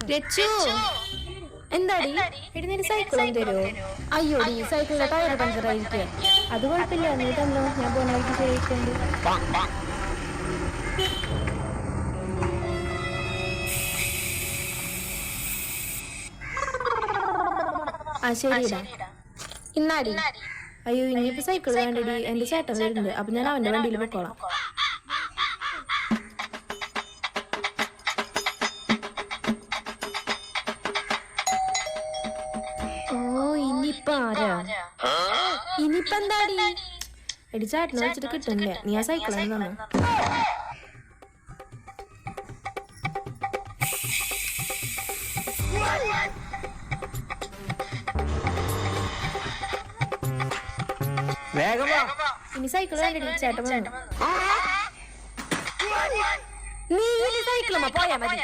രച്ചു എന്താടി എഴുന്നേറ്റ് സൈക്കിളും തരുമോ? അയ്യോടി സൈക്കിളിന്റെ ടയർ പഞ്ചറായിരിക്കുക. അത് കുഴപ്പമില്ല, നീ തന്നോ, ഞാൻ പോകുന്ന വഴിക്ക് ശരിയായിട്ടുണ്ട്. ആ ശരിടാ. ഇന്നാടി. അയ്യോ ഇനിയിപ്പോ സൈക്കിൾ വേണ്ടടി, എന്റെ ചേട്ടൻ വരുന്നുണ്ട്. അപ്പൊ ഞാൻ അവന്റെ വണ്ടിയിൽ പൊക്കോളാം. ഓ ഇനിയിപ്പ ആരാ? ഇനിയിപ്പ എന്താടി? എടി ചേട്ടനെ വെച്ചിട്ട് കിട്ടുന്നില്ല, നീ ആ സൈക്കിൾ തന്നെ. ഇനി സൈക്കിൾ വേണ്ടി ചേട്ടൻ വേണം. നീ സൈക്കിളുമ്മ പോയാ മതി.